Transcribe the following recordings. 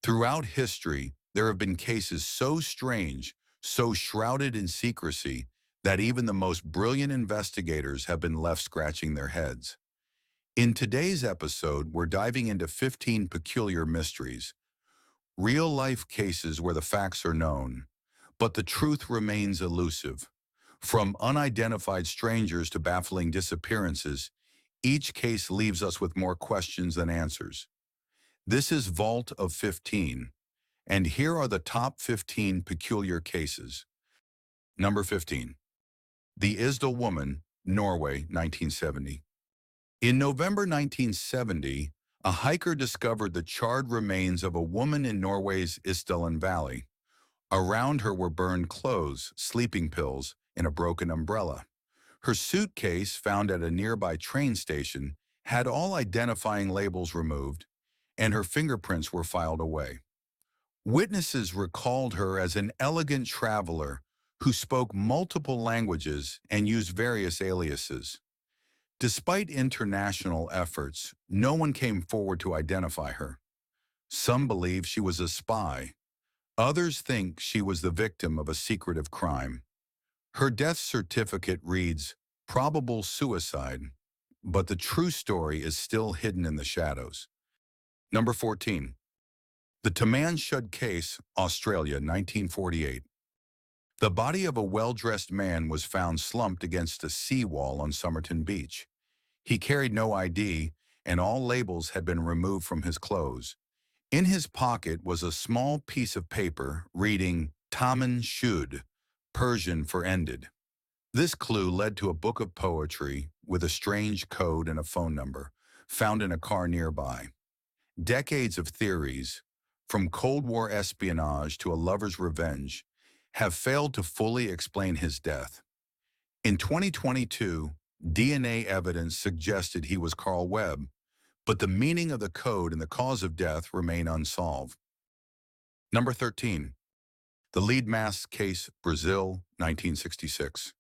Throughout history, there have been cases so strange, so shrouded in secrecy, that even the most brilliant investigators have been left scratching their heads. In today's episode, we're diving into 15 peculiar mysteries, real-life cases where the facts are known, but the truth remains elusive. From unidentified strangers to baffling disappearances, each case leaves us with more questions than answers. This is Vault of 15, and here are the top 15 peculiar cases. Number 15. The Isdal Woman, Norway, 1970. In November 1970, a hiker discovered the charred remains of a woman in Norway's Isdal Valley. Around her were burned clothes, sleeping pills, and a broken umbrella. Her suitcase, found at a nearby train station, had all identifying labels removed, and her fingerprints were filed away. Witnesses recalled her as an elegant traveler who spoke multiple languages and used various aliases. Despite international efforts, no one came forward to identify her. Some believe she was a spy. Others think she was the victim of a secretive crime. Her death certificate reads, "Probable suicide," but the true story is still hidden in the shadows. Number 14. The Tamanshud Case, Australia, 1948. The body of a well-dressed man was found slumped against a seawall on Somerton Beach. He carried no ID, and all labels had been removed from his clothes. In his pocket was a small piece of paper reading Tamanshud, Persian for ended. This clue led to a book of poetry with a strange code and a phone number, found in a car nearby. Decades of theories, from Cold War espionage to a lover's revenge, have failed to fully explain his death. In 2022, DNA evidence suggested he was Carl Webb, but the meaning of the code and the cause of death remain unsolved. Number 13. The Lead Mass Case, Brazil, 1966.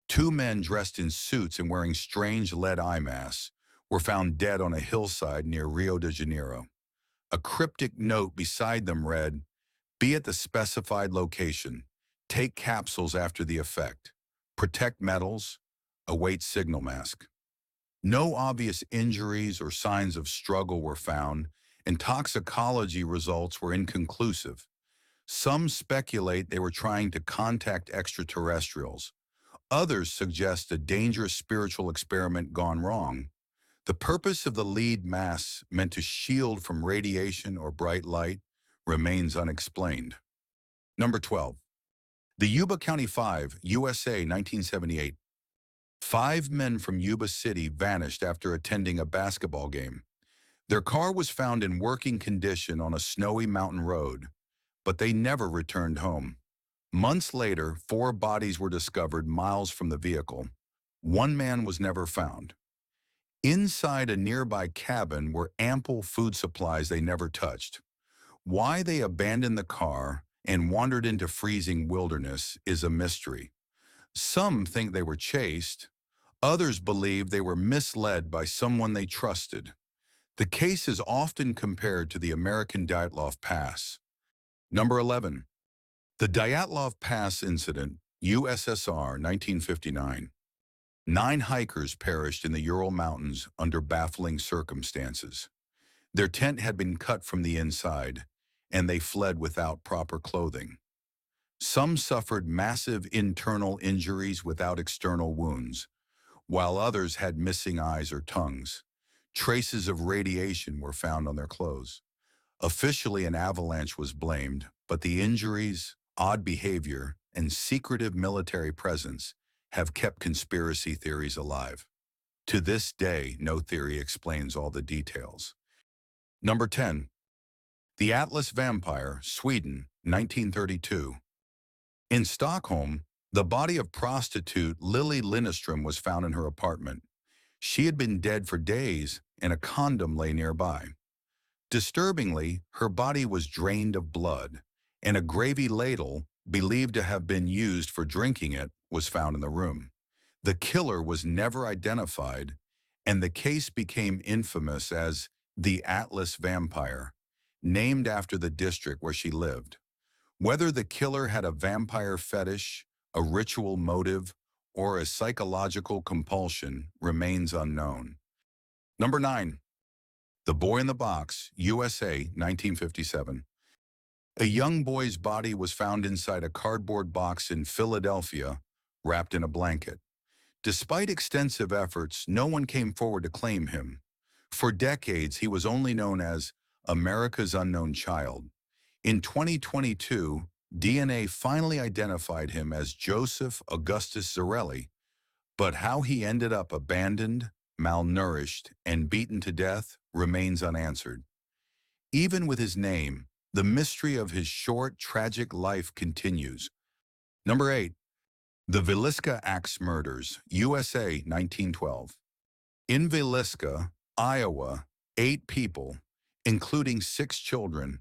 Two men dressed in suits and wearing strange lead eye masks were found dead on a hillside near Rio de Janeiro. A cryptic note beside them read, "Be at the specified location. Take capsules after the effect. Protect metals. Await signal mask." No obvious injuries or signs of struggle were found, and toxicology results were inconclusive. Some speculate they were trying to contact extraterrestrials. Others suggest a dangerous spiritual experiment gone wrong. The purpose of the lead mass, meant to shield from radiation or bright light, remains unexplained. Number 12. The Yuba County 5, USA, 1978. 5 men from Yuba City vanished after attending a basketball game. Their car was found in working condition on a snowy mountain road, but they never returned home. Months later, 4 bodies were discovered miles from the vehicle. 1 man was never found. Inside a nearby cabin were ample food supplies they never touched. Why they abandoned the car and wandered into freezing wilderness is a mystery. Some think they were chased. Others believe they were misled by someone they trusted. The case is often compared to the American Dyatlov Pass. Number 11. The Dyatlov Pass incident, USSR, 1959. 9 hikers perished in the Ural Mountains under baffling circumstances. Their tent had been cut from the inside, and they fled without proper clothing. Some suffered massive internal injuries without external wounds, while others had missing eyes or tongues. Traces of radiation were found on their clothes. Officially, an avalanche was blamed, but the injuries, odd behavior, and secretive military presence have kept conspiracy theories alive. To this day, no theory explains all the details. Number 10. The Atlas Vampire, Sweden, 1932. In Stockholm, the body of prostitute Lily Lindström was found in her apartment. She had been dead for days, and a condom lay nearby. Disturbingly, her body was drained of blood, and a gravy ladle, believed to have been used for drinking it, was found in the room. The killer was never identified, and the case became infamous as the Atlas Vampire. named after the district where she lived. Whether the killer had a vampire fetish, a ritual motive, or a psychological compulsion remains unknown. Number 9. The Boy in the Box, USA, 1957. A young boy's body was found inside a cardboard box in Philadelphia, wrapped in a blanket. Despite extensive efforts, no one came forward to claim him. For decades, he was only known as America's Unknown Child. In 2022, DNA finally identified him as Joseph Augustus Zarelli, but how he ended up abandoned, malnourished, and beaten to death remains unanswered. Even with his name, the mystery of his short, tragic life continues. Number 8. The Villisca Axe Murders, USA, 1912. In Villisca, Iowa, 8 people, including 6 children,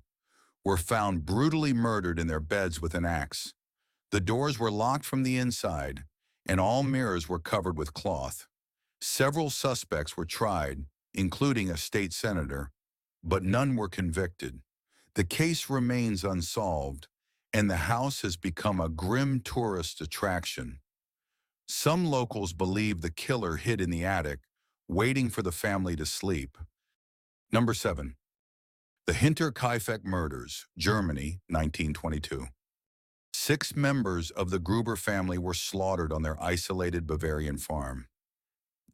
were found brutally murdered in their beds with an axe. The doors were locked from the inside, and all mirrors were covered with cloth. Several suspects were tried, including a state senator, but none were convicted. The case remains unsolved, and the house has become a grim tourist attraction. Some locals believe the killer hid in the attic, waiting for the family to sleep. Number 7. The Hinterkaifeck Murders, Germany, 1922. 6 members of the Gruber family were slaughtered on their isolated Bavarian farm.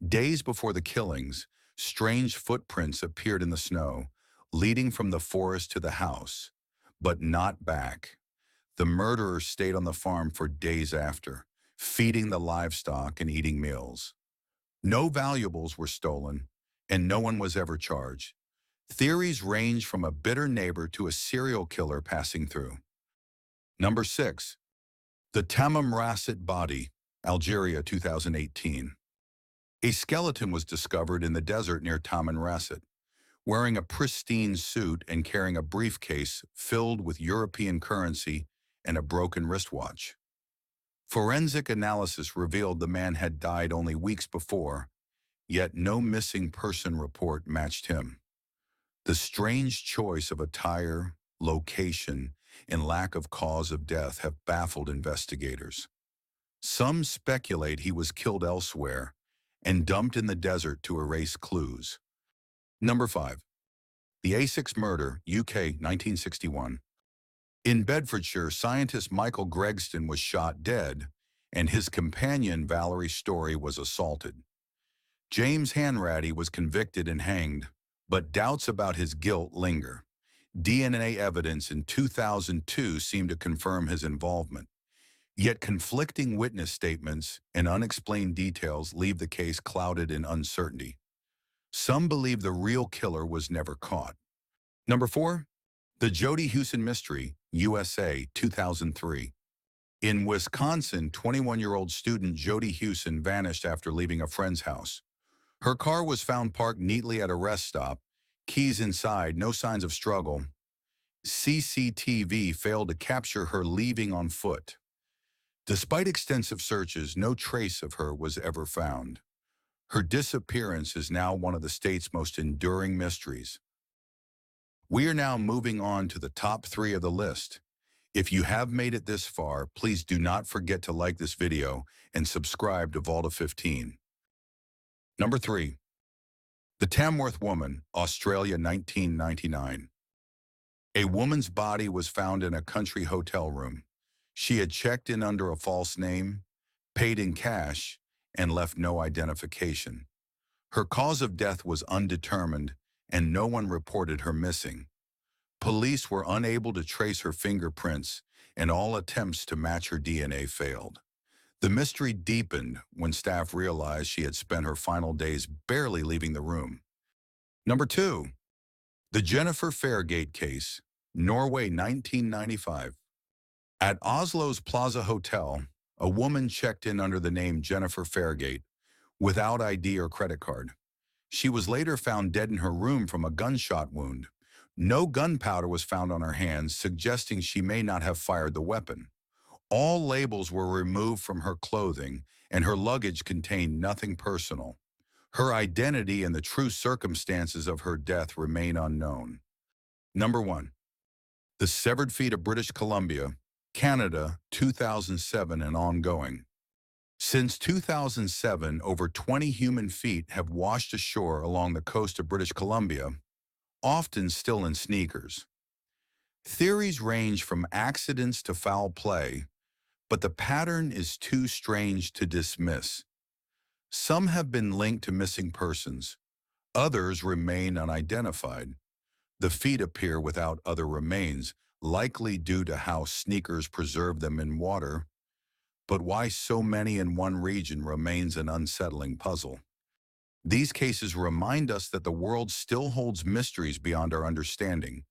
Days before the killings, strange footprints appeared in the snow, leading from the forest to the house, but not back. The murderers stayed on the farm for days after, feeding the livestock and eating meals. No valuables were stolen, and no one was ever charged. Theories range from a bitter neighbor to a serial killer passing through. Number 6. The Tamanrasset Body, Algeria, 2018. A skeleton was discovered in the desert near Tamanrasset, wearing a pristine suit and carrying a briefcase filled with European currency and a broken wristwatch. Forensic analysis revealed the man had died only weeks before, yet no missing person report matched him. The strange choice of attire, location, and lack of cause of death have baffled investigators. Some speculate he was killed elsewhere and dumped in the desert to erase clues. Number 5. The Essex Murder, UK, 1961. In Bedfordshire, scientist Michael Gregston was shot dead, and his companion Valerie Story was assaulted. James Hanratty was convicted and hanged, but doubts about his guilt linger. DNA evidence in 2002 seemed to confirm his involvement. Yet conflicting witness statements and unexplained details leave the case clouded in uncertainty. Some believe the real killer was never caught. Number 4. The Jody Hewson Mystery, USA, 2003. In Wisconsin, 21-year-old student Jody Hewson vanished after leaving a friend's house. Her car was found parked neatly at a rest stop, keys inside, no signs of struggle. CCTV failed to capture her leaving on foot. Despite extensive searches, no trace of her was ever found. Her disappearance is now one of the state's most enduring mysteries. We are now moving on to the top 3 of the list. If you have made it this far, please do not forget to like this video and subscribe to Vault of 15. Number 3. The Tamworth Woman, Australia, 1999. A woman's body was found in a country hotel room. She had checked in under a false name, paid in cash, and left no identification. Her cause of death was undetermined, and no one reported her missing. Police were unable to trace her fingerprints, and all attempts to match her DNA failed. The mystery deepened when staff realized she had spent her final days barely leaving the room. Number 2. The Jennifer Fairgate Case, Norway, 1995. At Oslo's Plaza Hotel, a woman checked in under the name Jennifer Fairgate, without ID or credit card. She was later found dead in her room from a gunshot wound. No gunpowder was found on her hands, suggesting she may not have fired the weapon. All labels were removed from her clothing, and her luggage contained nothing personal. Her identity and the true circumstances of her death remain unknown. Number 1. The severed feet of British Columbia, Canada, 2007 and ongoing. Since 2007, over 20 human feet have washed ashore along the coast of British Columbia, often still in sneakers. Theories range from accidents to foul play, but the pattern is too strange to dismiss. Some have been linked to missing persons. Others remain unidentified. The feet appear without other remains, likely due to how sneakers preserve them in water. But why so many in one region remains an unsettling puzzle. These cases remind us that the world still holds mysteries beyond our understanding,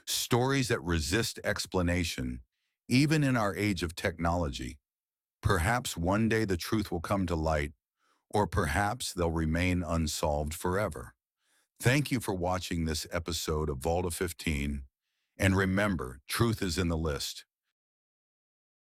stories that resist explanation, even in our age of technology. Perhaps one day the truth will come to light, or perhaps they'll remain unsolved forever. Thank you for watching this episode of Vault of 15, and remember, truth is in the list.